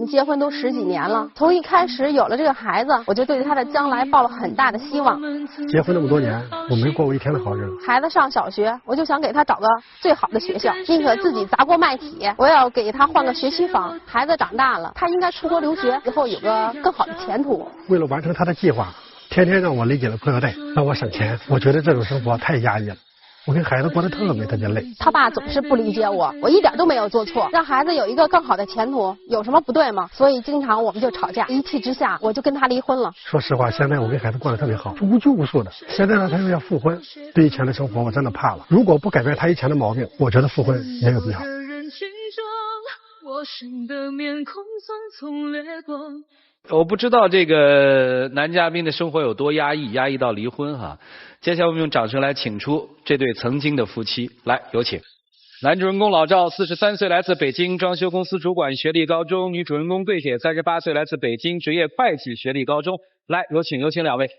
们结婚都10几年了，从一开始有了这个孩子，我就对他的将来抱了很大的希望。结婚那么多年，我没过过一天的好日子。孩子上小学，我就想给他找个最好的学校，宁可自己砸锅卖铁，我要给他换个学区房。孩子长大了，他应该出国留学，以后有个更好的前途。为了完成他的计划，天天让我勒紧了裤腰带，让我省钱。我觉得这种生活太压抑了。我跟孩子过得特别累。他爸总是不理解我，我一点都没有做错，让孩子有一个更好的前途，有什么不对吗？所以经常我们就吵架，一气之下我就跟他离婚了。说实话，现在我跟孩子过得特别好，无拘无束的。现在呢，他又要复婚，对以前的生活我真的怕了。如果不改变他以前的毛病，我觉得复婚也有必要。我不知道这个男嘉宾的生活有多压抑，压抑到离婚哈。接下来我们用掌声来请出这对曾经的夫妻，来有请。男主人公老赵43岁，来自北京，装修公司主管，学历高中；女主人公桂姐38岁，来自北京，职业会计，学历高中。来有请两位。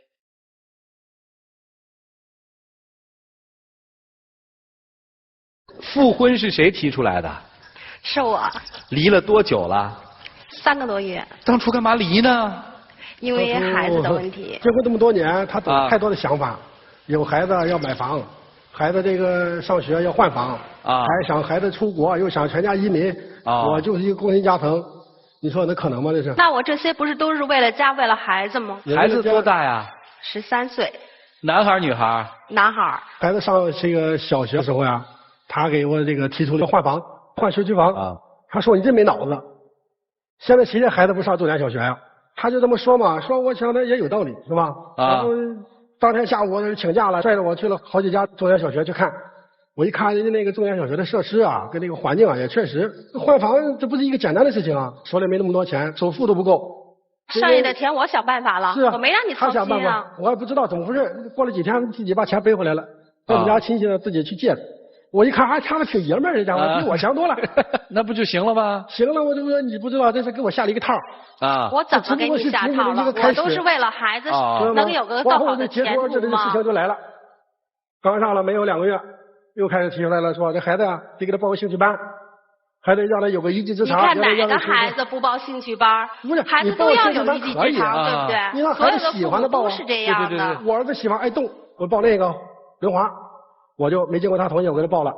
复婚是谁提出来的？是我。离了多久了？3个多月。当初干嘛离呢？因为孩子的问题。结婚这么多年，他有太多的想法，有孩子要买房，孩子这个上学要换房，还想孩子出国，又想全家移民。我就是一个工薪家庭，你说那可能吗？这是？那我这些不是都是为了家，为了孩子吗？孩子多大呀？13岁。男孩女孩？男孩。孩子上这个小学的时候呀，他给我这个提出了换房，换学区房。他说你真没脑子。现在谁家孩子不上重点小学呀？他就这么说嘛，说我想的也有道理，是吧？然后当天下午我请假了，拽着我去了好几家重点小学去看。我一看人家那个重点小学的设施啊，跟那个环境啊，也确实换房这不是一个简单的事情啊，手里没那么多钱，首付都不够。剩下的钱我想办法了，是啊，我没让你操心啊。他想办法，我也不知道怎么回事，过了几天自己把钱背回来了，到我们家亲戚呢自己去借的。我一看还差的挺爷们儿，这家伙比我强多了。那不就行了吗？行了，我就说你不知道，这是给我下了一个套啊！我怎么给你下套了？我都是为了孩子能有个更好的前途嘛。这事情就来了，刚上了没有2个月，又开始提出来了，说这孩子啊得给他报个兴趣班，还得让他有个一技之长。你看哪个孩子不报兴趣班？不是，孩子都要有一技之长，对不对？你让孩子喜欢的报都是这样的。我儿子喜欢爱动，我报那个轮滑。我就没经过他同意，我给他报了，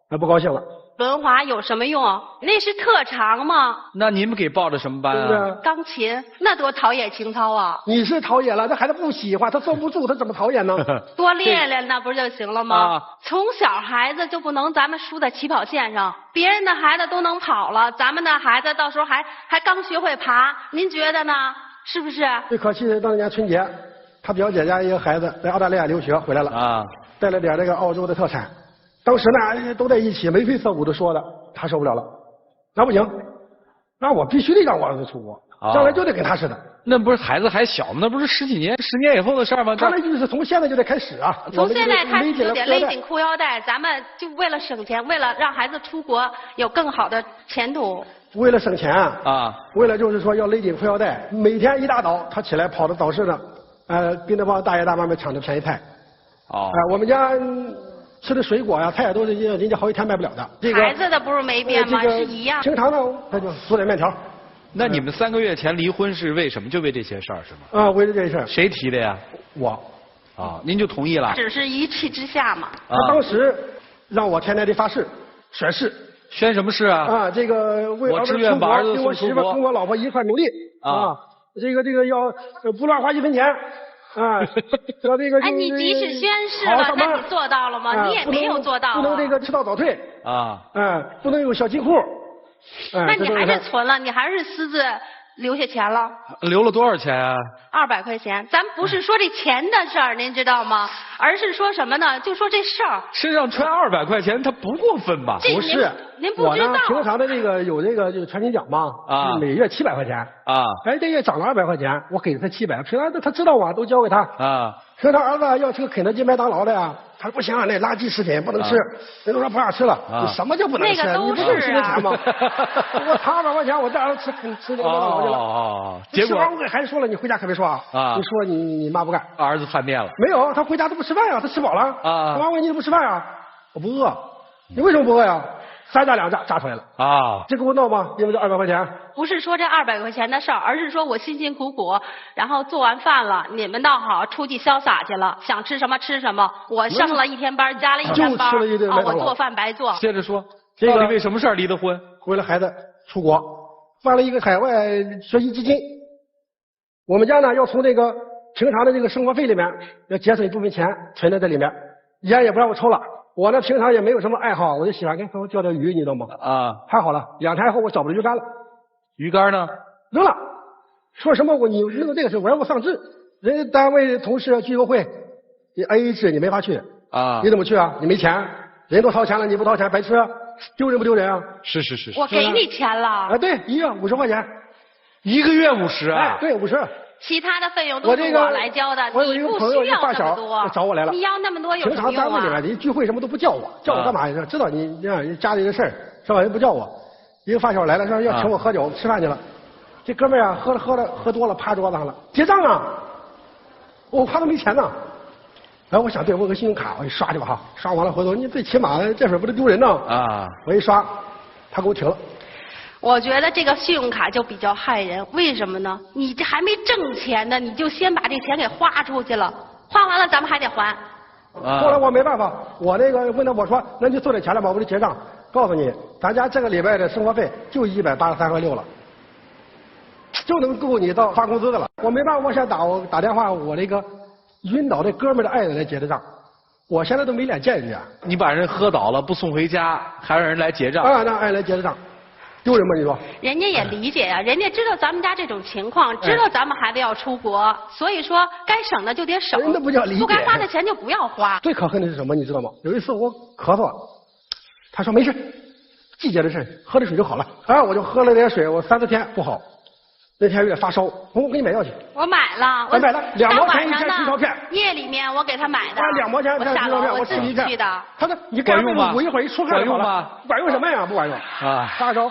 他不高兴了。轮滑有什么用？那是特长嘛。那你们给报的什么班啊？对对，钢琴，那多陶冶情操啊！你是陶冶了，这孩子不喜欢，他坐不住，他怎么陶冶呢？多练练那不就行了吗？从小孩子就不能咱们输在起跑线上，别人的孩子都能跑了，咱们的孩子到时候还刚学会爬，您觉得呢？是不是？最可惜的当年春节，他表姐家一个孩子在澳大利亚留学回来了啊。带了点这个澳洲的特产，当时呢都在一起眉飞色舞的说的，他受不了了，那不行，那我必须得让我儿子出国，将来就得跟他似的。那不是孩子还小吗？那不是10几年、10年以后的事吗？他那意思从现在就得开始啊！从现在开始就得勒紧裤腰带，咱们就为了省钱，为了让孩子出国有更好的前途。为了省钱啊，为了就是说要勒紧裤腰带，每天一大早他起来跑到早市呢，跟那帮大爷大妈们抢着便宜菜。我们家吃的水果呀、菜都是人家好几天卖不了的。这个孩子的不是没变吗？是一样。平常呢，他就煮点面条。那你们3个月前离婚是为什么？就为这些事儿是吗？为了这事儿。谁提的呀？我。您就同意了？只是一气之下嘛。他当时让我天天的发誓，宣誓。宣什么誓啊？这个为我志愿把儿子跟我媳妇跟我老婆一块努力这个要不乱花1分钱。说这个你即使宣誓了，那你做到了吗？你也没有做到。不能这个迟到早退不能有小金库。那你还是存了，你还是私自留下钱了。留了多少钱啊？200块钱。咱不是说这钱的事儿，您知道吗？而是说什么呢？就说这事儿。身上揣200块钱，他不过分吧？不是，您不知道。我呢，平常的这个有这个就是全勤奖嘛，每月700块钱这月涨了200块钱，我给他700，平常他知道啊，都交给他说他儿子要吃肯德基、麦当劳的呀，他说不行啊，那垃圾食品不能吃，人都说不让吃了，你什么叫不能吃？你不就是那钱吗？我差200块钱，我带儿子吃那个麦当劳去了。结果我给孩子说了，你回家可别说你说你妈不干。儿子叛变了？没有，他回家都不吃饭呀，他吃饱了。他妈问你怎么不吃饭呀？我不饿。你为什么不饿呀？ 3炸2炸炸出来了啊！这给我闹吗？因为这200块钱。不是说这200块钱的事儿，而是说我辛辛苦苦，然后做完饭了，你们倒好，出去潇洒去了，想吃什么吃什么。我上了1天班，加了1天班，我做饭白做。接着说，到底为什么事儿离的婚？为了孩子出国，办了一个海外学习基金。我们家呢要从这个平常的这个生活费里面要节省一部分钱存在这里面，烟也不让我抽了。我呢平常也没有什么爱好，我就喜欢跟朋友钓钓鱼，你知道吗？啊，还好了，2天以后我找不着鱼竿了。鱼竿呢？扔了。说什么你弄这个事玩物丧志。人家单位同事聚个会，你 AA 制你没法去啊。你怎么去啊？你没钱，人都掏钱了，你不掏钱白吃，丢人不丢人啊？是。我给你钱了。啊，对，1月50块钱。1个月50啊？哎，对，50。其他的费用都是我来交的，我有一个朋友，一发小找我来了。你要那么多有什么用啊？平常单位里面，人聚会什么都不叫我，叫我干嘛呀？知道你家里的事儿是吧？人不叫我。一个发小来了，说要请我喝酒吃饭去了。这哥们儿啊，喝多了，趴桌子上了，结账啊！我怕他没钱呢。然后我想，对，我有个信用卡，我一刷去吧哈，刷完了回头，你最起码这会儿不得丢人呢啊！我一刷，他给我停了。我觉得这个信用卡就比较害人，为什么呢？你这还没挣钱呢，你就先把这钱给花出去了，花完了咱们还得还。后来我没办法，我那个问他，我说那就做点钱了吧，我就结账。告诉你，咱家这个礼拜的生活费就183.6了，就能够你到发工资的了。我没办法，我先打电话，我那个晕倒的哥们的爱人来结的账。我现在都没脸见人家。你把人喝倒了不送回家，还让人来结账？啊，让爱人来结的账。丢人吗？你说？人家也理解呀，人家知道咱们家这种情况，知道咱们孩子要出国，所以说该省的就得省，那不叫理解。不该花的钱就不要花。最可恨的是什么？你知道吗？有一次我咳嗽，他说没事，季节的事，喝点水就好了。啊，我就喝了点水，我3、4天不好。那天有点发烧，我给你买药去。我买了，我买了2毛钱一片洗澡片。夜里面我给他买的。2毛钱一片洗澡片，我自己去的。他说你干用吗？我一会儿一出汗就好了。管用什么呀？不管用啊！发烧。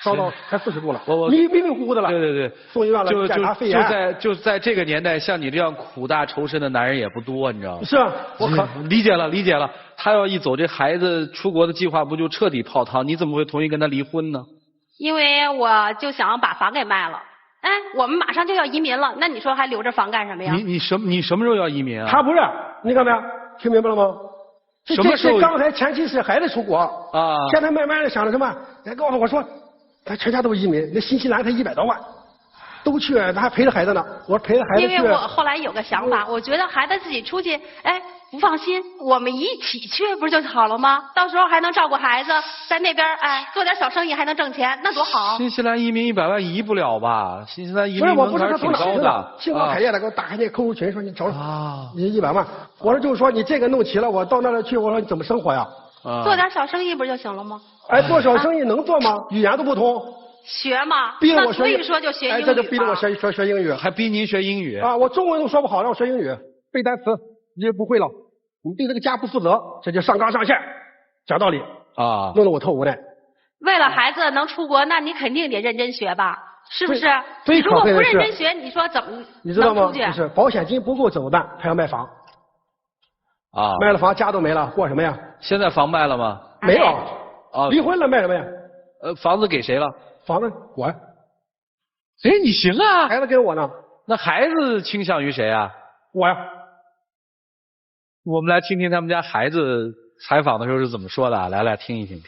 烧到才40度了，迷糊糊的了。对，送医院了，检查肺炎。就在这个年代，像你这样苦大仇深的男人也不多，你知道吗？是啊，我理解了。他要一走，这孩子出国的计划不就彻底泡汤？你怎么会同意跟他离婚呢？因为我就想把房给卖了。哎，我们马上就要移民了，那你说还留着房干什么呀？你什么时候要移民啊？他不是，你看没有？听明白了吗？什么时候？刚才前期是孩子出国啊，现在慢慢的想着什么？人告诉我说。他全家都移民，那新西兰才100多万，都去，他还陪着孩子呢。我陪着孩子去。因为我后来有个想法，我觉得孩子自己出去，哎，不放心，我们一起去不就好了吗？到时候还能照顾孩子，在那边哎做点小生意还能挣钱，那多好。新西兰移民100万移不了吧？新西兰移民门槛挺高的。兴高采烈的给我打开那 QQ 群，说你找你100万。我说就是说你这个弄齐了，我到那儿去，我说你怎么生活呀？做点小生意不就行了吗？哎，做小生意能做吗？语言都不通。学嘛，逼着我学，所以说就学英语。这就逼着我学英语，还逼您学英语啊！我中文都说不好，让我学英语，背单词你也不会了，你对这个家不负责，这就上纲上线，讲道理啊，弄得我特无奈。为了孩子能出国，那你肯定得认真学吧？是不是？你如果不认真学，你说怎么你知道吗？就是保险金不够怎么办？他要卖房啊，卖了房家都没了，过什么呀？现在房卖了吗？没有啊，离婚了卖什么呀？房子给谁了？房子我。哎，你行啊！孩子跟我呢。那孩子倾向于谁啊？我呀。我们来听听他们家孩子采访的时候是怎么说的啊！来听一听。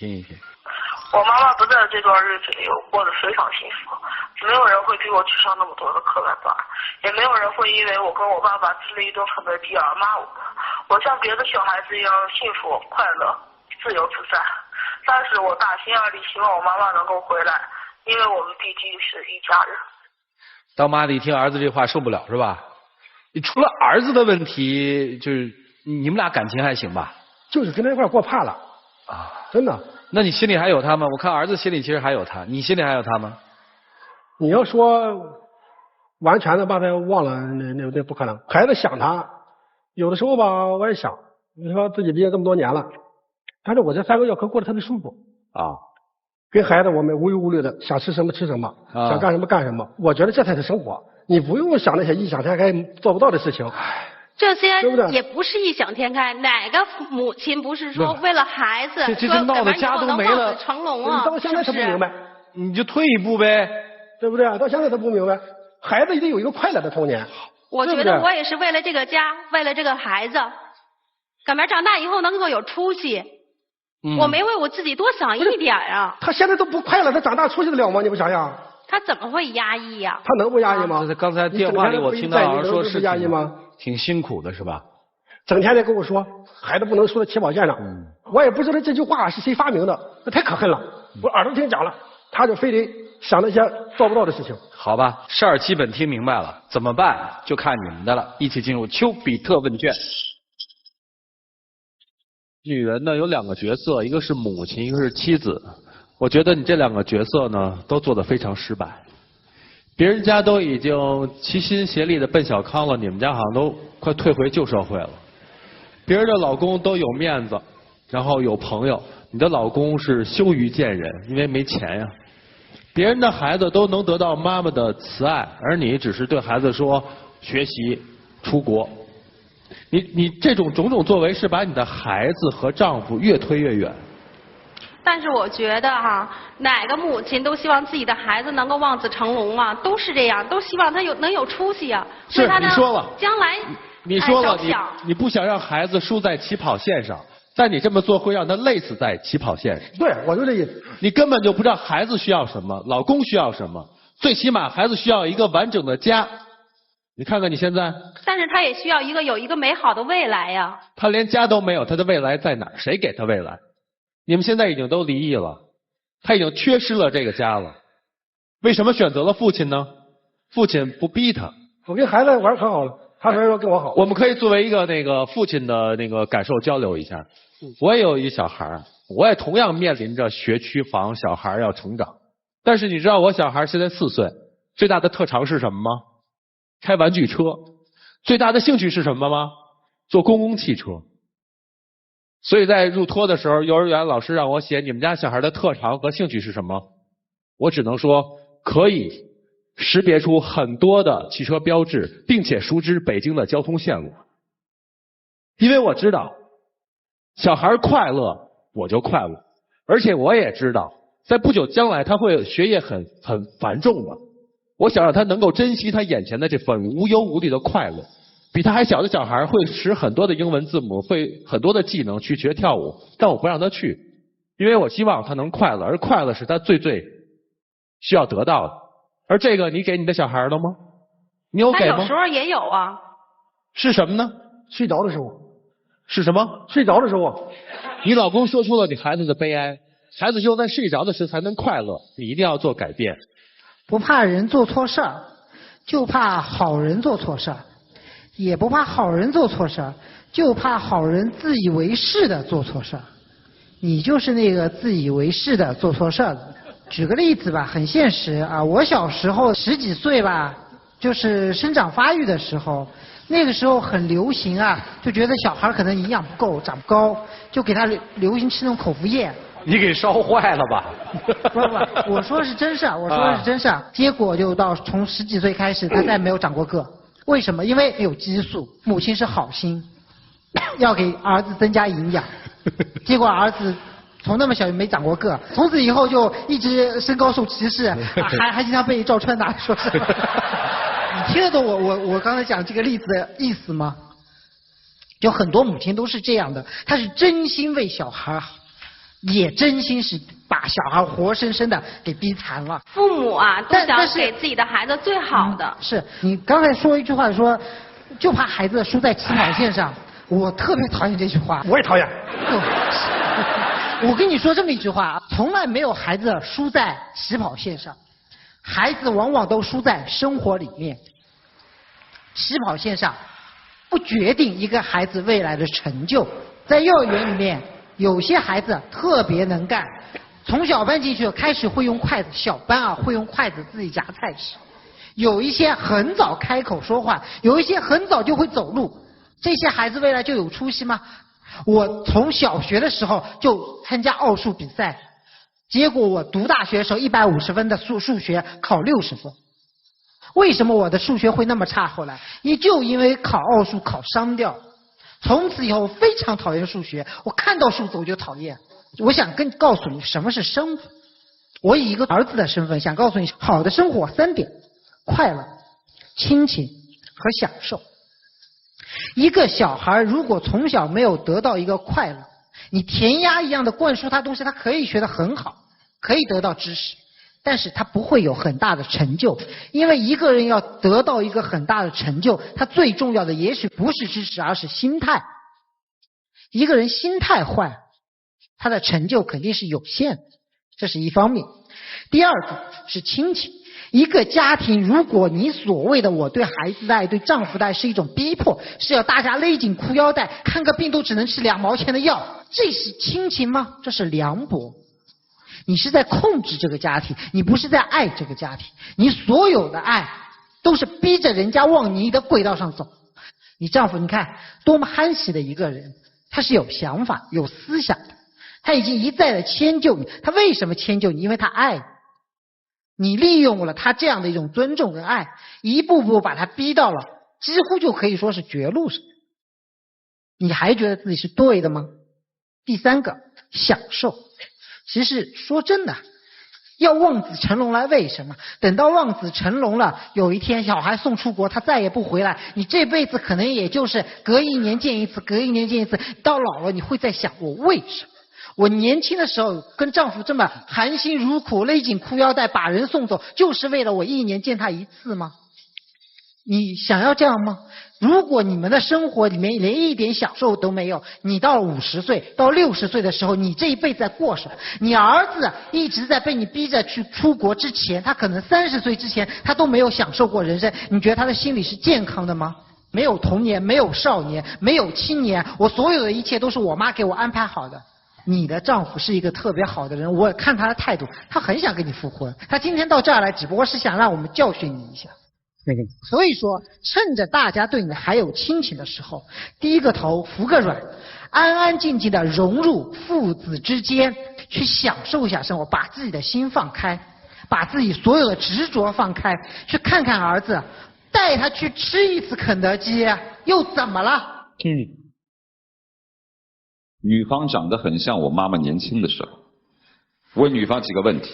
我妈妈不在这段日子里，我过得非常幸福。没有人会逼我去上那么多的课外班，也没有人会因为我跟我爸爸吃了一顿肯德基而骂我。我像别的小孩子一样幸福、快乐、自由自在。但是我打心眼里希望我妈妈能够回来，因为我们毕竟是一家人。当妈的一听儿子这话受不了是吧？除了儿子的问题，就是你们俩感情还行吧？就是跟他一块过怕了啊，真的。那你心里还有他吗？我看儿子心里其实还有他，你心里还有他吗？你要说完全的把他忘了，那不可能。孩子想他，有的时候吧，我也想，你说自己毕业这么多年了，但是我这3个月可过得特别舒服啊。跟孩子我们无忧无虑的，想吃什么吃什么，想干什么干什么。我觉得这才是生活，你不用想那些异想天开做不到的事情。这些对不对？也不是异想天开，哪个母亲不是说为了孩子，这闹得家都没了，成龙啊？到现在他不明白，你就退一步呗，对不对？到现在他不明白，孩子一定有一个快乐的童年。我觉得我也是为了这个家，为了这个孩子，赶明长大以后能够有出息。我没为我自己多想一点啊。他现在都不快乐，他长大出息得了吗？你不想想？他怎么会压抑呀？他能不压抑吗？刚才电话里我听到老师说是压抑吗？挺辛苦的是吧？整天的跟我说孩子不能输在起跑线上，我也不知道这句话是谁发明的，那太可恨了。我耳朵听讲了，他就非得想那些做不到的事情。好吧，事儿基本听明白了，怎么办就看你们的了。一起进入丘比特问卷。女人呢有2个角色，一个是母亲，一个是妻子。我觉得你这2个角色呢都做得非常失败。别人家都已经齐心协力的奔小康了，你们家好像都快退回旧社会了。别人的老公都有面子，然后有朋友，你的老公是羞于见人，因为没钱呀。别人的孩子都能得到妈妈的慈爱，而你只是对孩子说学习、出国。你这种种种作为是把你的孩子和丈夫越推越远。但是我觉得哪个母亲都希望自己的孩子能够望子成龙啊，都是这样，都希望他能有出息啊。是你说了，将来你说了，你不想让孩子输在起跑线上，但你这么做会让他累死在起跑线上。对，我就这意思。你根本就不知道孩子需要什么，老公需要什么，最起码孩子需要一个完整的家。你看看你现在。但是他也需要有一个美好的未来呀。他连家都没有，他的未来在哪儿？谁给他未来？你们现在已经都离异了，他已经缺失了这个家了。为什么选择了父亲呢？父亲不逼他。我跟孩子玩可好了，他虽然说跟我好。我们可以作为一个父亲的感受交流一下。我也有一小孩，我也同样面临着学区房，小孩要成长。但是你知道我小孩现在4岁，最大的特长是什么吗？开玩具车。最大的兴趣是什么吗？坐公共汽车。所以在入托的时候，幼儿园老师让我写你们家小孩的特长和兴趣是什么，我只能说可以识别出很多的汽车标志，并且熟知北京的交通线路。因为我知道小孩快乐我就快乐，而且我也知道在不久将来他会学业很繁重的，我想让他能够珍惜他眼前的这份无忧无虑的快乐。比他还小的小孩会识很多的英文字母，会很多的技能去学跳舞，但我不让他去，因为我希望他能快乐，而快乐是他最需要得到的。而这个你给你的小孩了吗？你有给吗？他有时候也有啊。是什么呢？睡着的时候。是什么？睡着的时候。你老公说出了你孩子的悲哀，孩子只有在睡着的时候才能快乐，你一定要做改变。不怕人做错事儿，就怕好人做错事儿。也不怕好人做错事儿，就怕好人自以为是的做错事儿。你就是那个自以为是的做错事儿的。举个例子吧，很现实啊。我小时候10几岁吧，就是生长发育的时候，那个时候很流行啊，就觉得小孩可能营养不够，长不高，就给他流行吃那种口服液。你给烧坏了吧？不，我说的是真事儿，我说的是真事儿。结果就从10几岁开始，他再没有长过个。为什么？因为没有激素，母亲是好心，要给儿子增加营养，结果儿子从那么小就没长过个，从此以后就一直身高受歧视，还经常被赵川拿说是。你听得懂我刚才讲这个例子的意思吗？就很多母亲都是这样的，她是真心为小孩好，也真心是把小孩活生生的给逼残了。父母啊，都想给自己的孩子最好的。是你刚才说一句话说，就怕孩子输在起跑线上，我特别讨厌这句话。我也讨厌。我跟你说这么一句话，从来没有孩子输在起跑线上，孩子往往都输在生活里面。起跑线上不决定一个孩子未来的成就。在幼儿园里面，有些孩子特别能干，从小班进去开始会用筷子，小班啊会用筷子自己夹菜吃。有一些很早开口说话，有一些很早就会走路，这些孩子未来就有出息吗？我从小学的时候就参加奥数比赛，结果我读大学的时候150分的数学考60分。为什么我的数学会那么差？后来也就因为考奥数考伤掉，从此以后非常讨厌数学，我看到数字我就讨厌。我想告诉你什么是生活。我以一个儿子的身份想告诉你，好的生活3点：快乐、亲情和享受。一个小孩如果从小没有得到一个快乐，你填鸭一样的灌输他东西，他可以学得很好，可以得到知识，但是他不会有很大的成就。因为一个人要得到一个很大的成就，他最重要的也许不是知识，而是心态。一个人心态坏，他的成就肯定是有限的，这是一方面。第二个是亲情。一个家庭，如果你所谓的我对孩子的爱、对丈夫的爱是一种逼迫，是要大家勒紧裤腰带，看个病都只能吃2毛钱的药，这是亲情吗？这是凉薄。你是在控制这个家庭，你不是在爱这个家庭。你所有的爱都是逼着人家往你的轨道上走。你丈夫，你看多么憨喜的一个人，他是有想法、有思想的，他已经一再的迁就你。他为什么迁就你？因为他爱你。你利用了他这样的一种尊重跟爱，一步步把他逼到了几乎就可以说是绝路上。你还觉得自己是对的吗？第三个，享受。其实说真的，要望子成龙来，为什么？等到望子成龙了，有一天小孩送出国，他再也不回来，你这辈子可能也就是隔1年见一次，隔1年见一次。到老了你会在想，我为什么？我年轻的时候跟丈夫这么含辛茹苦，勒紧裤腰带把人送走，就是为了我1年见他1次吗？你想要这样吗？如果你们的生活里面连一点享受都没有，你到50岁到60岁的时候，你这一辈子在过什么？你儿子一直在被你逼着去出国之前，他可能30岁之前他都没有享受过人生，你觉得他的心理是健康的吗？没有童年，没有少年，没有青年，我所有的一切都是我妈给我安排好的。你的丈夫是一个特别好的人，我看他的态度，他很想跟你复婚。他今天到这儿来，只不过是想让我们教训你一下。所以说，趁着大家对你还有亲情的时候，低个头，服个软，安安静静的融入父子之间，去享受一下生活，把自己的心放开，把自己所有的执着放开，去看看儿子，带他去吃一次肯德基，又怎么了？女方长得很像我妈妈年轻的时候，问女方几个问题：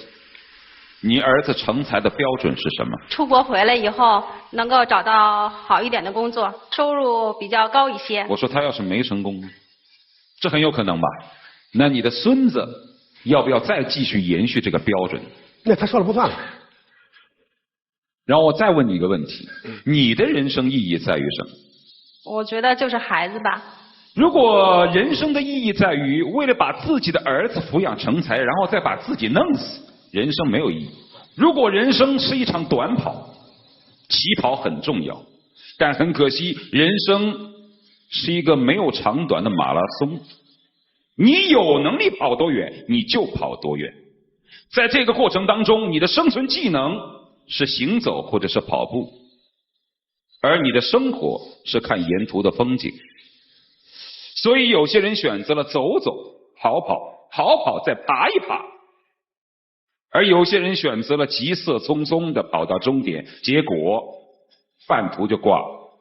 你儿子成才的标准是什么？出国回来以后能够找到好一点的工作，收入比较高一些。我说他要是没成功，这很有可能吧？那你的孙子要不要再继续延续这个标准？那他说了不算了。然后我再问你一个问题：你的人生意义在于什么？我觉得就是孩子吧。如果人生的意义在于为了把自己的儿子抚养成才，然后再把自己弄死，人生没有意义。如果人生是一场短跑，起跑很重要，但很可惜，人生是一个没有长短的马拉松。你有能力跑多远，你就跑多远。在这个过程当中，你的生存技能是行走或者是跑步，而你的生活是看沿途的风景。所以有些人选择了走走跑跑，跑跑再爬一爬，而有些人选择了急色匆匆的跑到终点，结果半途就挂了。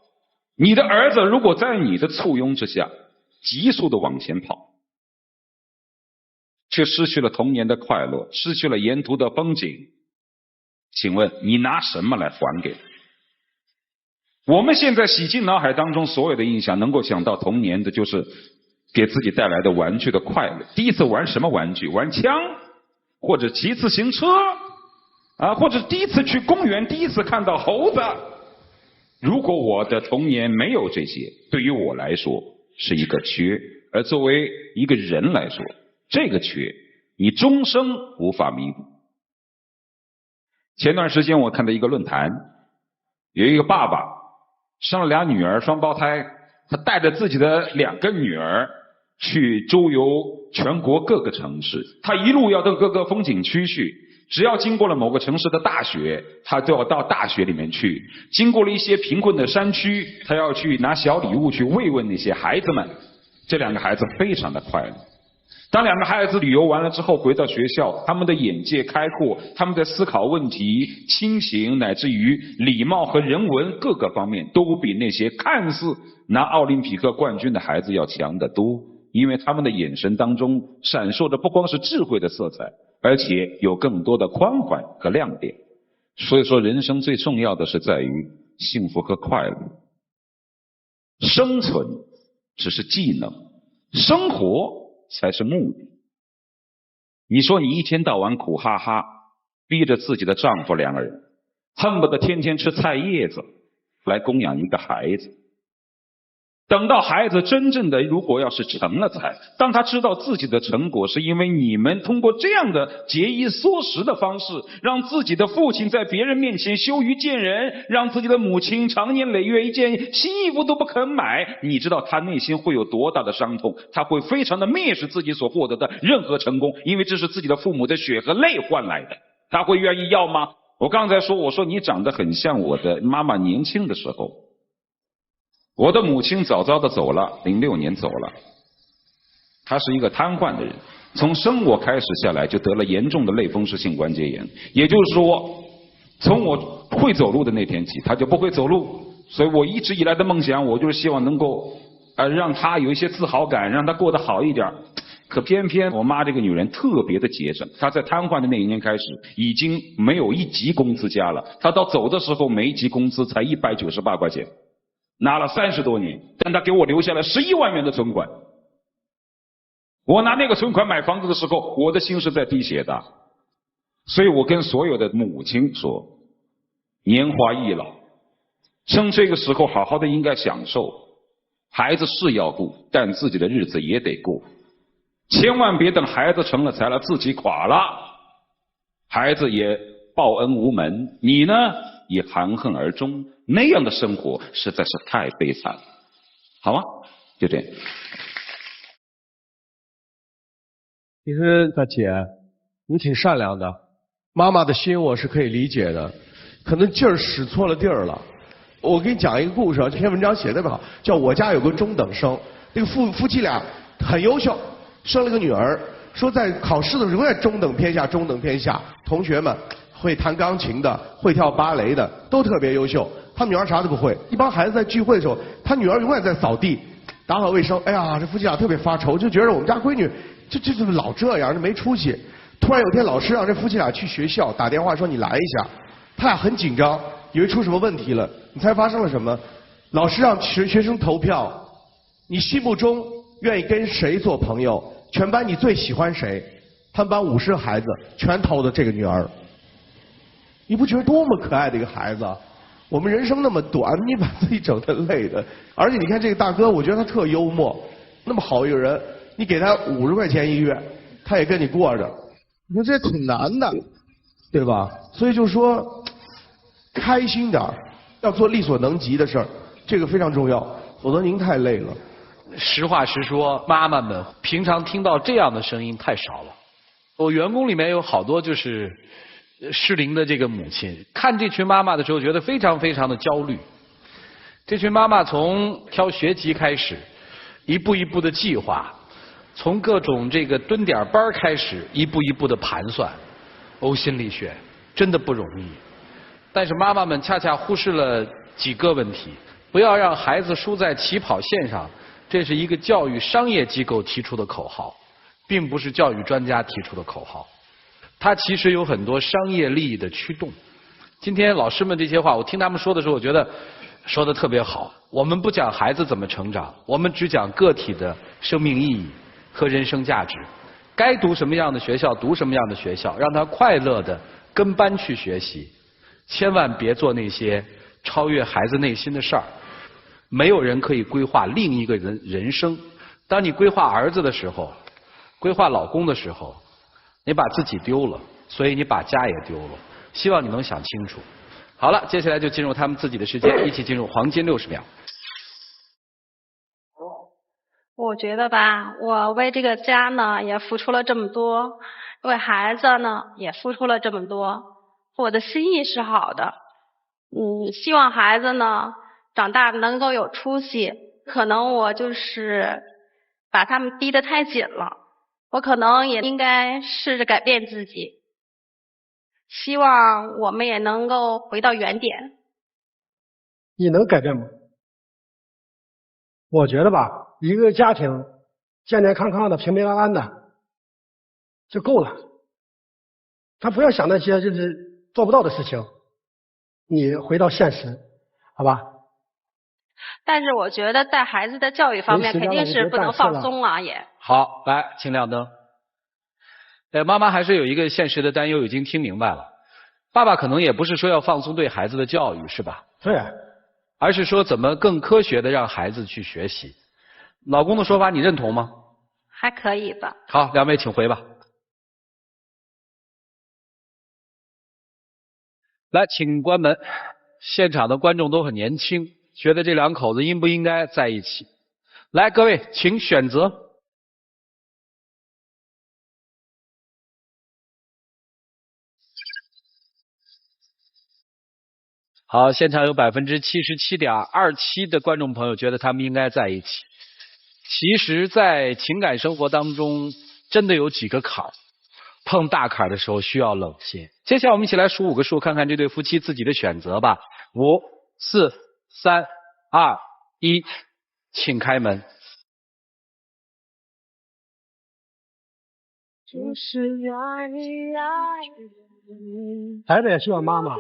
你的儿子如果在你的簇拥之下急速的往前跑，却失去了童年的快乐，失去了沿途的风景，请问你拿什么来还给他？我们现在洗进脑海当中所有的印象，能够想到童年的就是给自己带来的玩具的快乐。第一次玩什么玩具？玩枪，或者骑自行车啊，或者第一次去公园，第一次看到猴子。如果我的童年没有这些，对于我来说是一个缺，而作为一个人来说，这个缺你终生无法弥补。前段时间我看到一个论坛，有一个爸爸生了2女儿，双胞胎，他带着自己的2个女儿去周游全国各个城市，他一路要到各个风景区去，只要经过了某个城市的大学，他都要到大学里面去，经过了一些贫困的山区，他要去拿小礼物去慰问那些孩子们。这2个孩子非常的快乐。当两个孩子旅游完了之后回到学校，他们的眼界开阔，他们在思考问题、亲情乃至于礼貌和人文各个方面都比那些看似拿奥林匹克冠军的孩子要强得多，因为他们的眼神当中闪烁着不光是智慧的色彩，而且有更多的宽缓和亮点。所以说人生最重要的是在于幸福和快乐。生存只是技能，生活才是目的。你说你一天到晚苦哈哈，逼着自己的丈夫两个人恨不得天天吃菜叶子来供养一个孩子，等到孩子真正的如果要是成了才，当他知道自己的成果是因为你们通过这样的节衣缩食的方式，让自己的父亲在别人面前羞于见人，让自己的母亲长年累月一件新衣服都不肯买，你知道他内心会有多大的伤痛，他会非常的蔑视自己所获得的任何成功，因为这是自己的父母的血和泪换来的，他会愿意要吗？我刚才说，我说你长得很像我的妈妈年轻的时候。我的母亲早早的走了，06年走了。她是一个瘫痪的人，从生我开始下来就得了严重的类风湿性关节炎，也就是说，从我会走路的那天起，她就不会走路。所以我一直以来的梦想，我就是希望能够让她有一些自豪感，让她过得好一点。可偏偏我妈这个女人特别的节省，她在瘫痪的那一年开始，已经没有一级工资加了。她到走的时候，每一级工资才198块钱。拿了30多年，但他给我留下了11万元的存款。我拿那个存款买房子的时候，我的心是在滴血的。所以我跟所有的母亲说，年华易老，趁这个时候好好的应该享受。孩子是要顾，但自己的日子也得过。千万别等孩子成了才了，自己垮了，孩子也报恩无门，你呢也含恨而终，那样的生活实在是太悲惨了，好吗？就这样。其实大姐，你挺善良的，妈妈的心我是可以理解的，可能劲儿使错了地儿了。我给你讲一个故事啊，这篇文章写得特别好，叫我家有个中等生，这个夫妻俩很优秀，生了个女儿，说在考试的时候永远中等偏下，中等偏下，同学们会弹钢琴的，会跳芭蕾的，都特别优秀。他女儿啥都不会。一帮孩子在聚会的时候，他女儿永远在扫地、打扫卫生。哎呀，这夫妻俩特别发愁，就觉得我们家闺女就老这样，没出息。突然有天，老师让这夫妻俩去学校打电话说你来一下，他俩很紧张，以为出什么问题了。你猜发生了什么？老师让学生投票，你心目中愿意跟谁做朋友？全班你最喜欢谁？他们班50个孩子全投的这个女儿。你不觉得多么可爱的一个孩子？我们人生那么短，你把自己整得累的。而且你看这个大哥，我觉得他特幽默，那么好一个人，你给他50块钱一月，他也跟你过着。你说这挺难的，对吧？所以就说开心点，要做力所能及的事儿，这个非常重要，否则您太累了。实话实说，妈妈们平常听到这样的声音太少了。我员工里面有好多就是适龄的这个母亲，看这群妈妈的时候觉得非常非常的焦虑。这群妈妈从挑学籍开始，一步一步的计划，从各种这个蹲点班开始，一步一步的盘算，呕心沥血，真的不容易。但是妈妈们恰恰忽视了几个问题，不要让孩子输在起跑线上，这是一个教育商业机构提出的口号，并不是教育专家提出的口号。它其实有很多商业利益的驱动。今天老师们这些话，我听他们说的时候，我觉得说的特别好。我们不讲孩子怎么成长，我们只讲个体的生命意义和人生价值。该读什么样的学校，读什么样的学校，让他快乐的跟班去学习。千万别做那些超越孩子内心的事儿。没有人可以规划另一个人生。当你规划儿子的时候，规划老公的时候，你把自己丢了，所以你把家也丢了。希望你能想清楚。好了，接下来就进入他们自己的时间，一起进入黄金60秒。我觉得吧，我为这个家呢也付出了这么多，为孩子呢也付出了这么多，我的心意是好的。希望孩子呢长大能够有出息，可能我就是把他们逼得太紧了。我可能也应该试着改变自己，希望我们也能够回到原点。你能改变吗？我觉得吧，一个家庭健健康康的、平平安安的就够了。他不要想那些就是做不到的事情，你回到现实，好吧？但是我觉得在孩子的教育方面肯定是不能放松啊，也。好，来，请亮灯。妈妈还是有一个现实的担忧，已经听明白了。爸爸可能也不是说要放松对孩子的教育，是吧？对。而是说怎么更科学的让孩子去学习。老公的说法你认同吗？还可以吧。好，两位请回吧。来，请关门。现场的观众都很年轻，觉得这两口子应不应该在一起？来，各位请选择。好，现场有77.27%的观众朋友觉得他们应该在一起。其实在情感生活当中真的有几个坎儿，碰大坎儿的时候需要冷静。接下来我们一起来数5个数，看看这对夫妻自己的选择吧。5、4、3、2、1，请开门。孩子也希望妈妈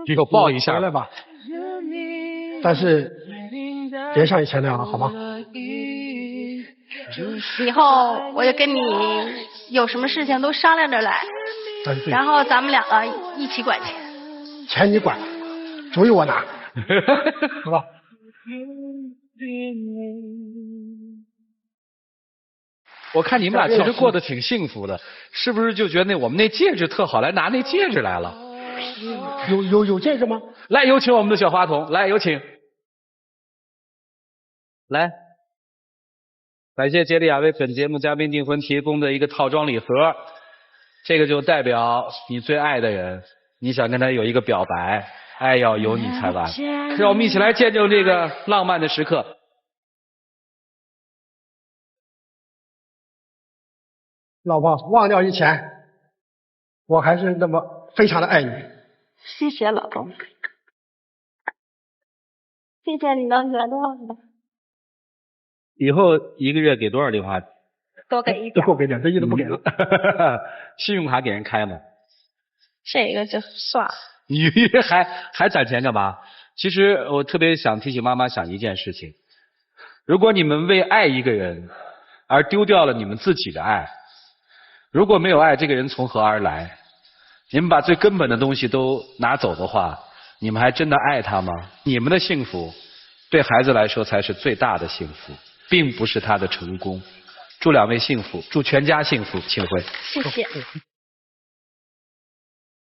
给我抱一下回来吧，但是别像以前那样了，好吗？以后我就跟你有什么事情都商量着来，然后咱们两个一起管钱。钱你管，主意我拿，好吧？我看你们俩其实过得挺幸福的，是不是就觉得我们那戒指特好，来拿那戒指来了？有戒指吗？来，有请我们的小花童，来，有请。来，感谢杰利亚为本节目嘉宾订婚提供的一个套装礼盒，这个就代表你最爱的人，你想跟他有一个表白，爱要有你才完。让我们一起来见证这个浪漫的时刻。老婆，忘掉以前，我还是那么非常的爱你。谢谢老公，谢谢你能原谅我。以后一个月给多少零花？多给一点。多给点，这意思不给了。信用卡给人开吗？这个就算了。你还攒钱干嘛？其实我特别想提醒妈妈想一件事情：如果你们为爱一个人而丢掉了你们自己的爱，如果没有爱，这个人从何而来？你们把最根本的东西都拿走的话，你们还真的爱他吗？你们的幸福对孩子来说才是最大的幸福，并不是他的成功。祝两位幸福，祝全家幸福，请回。谢谢。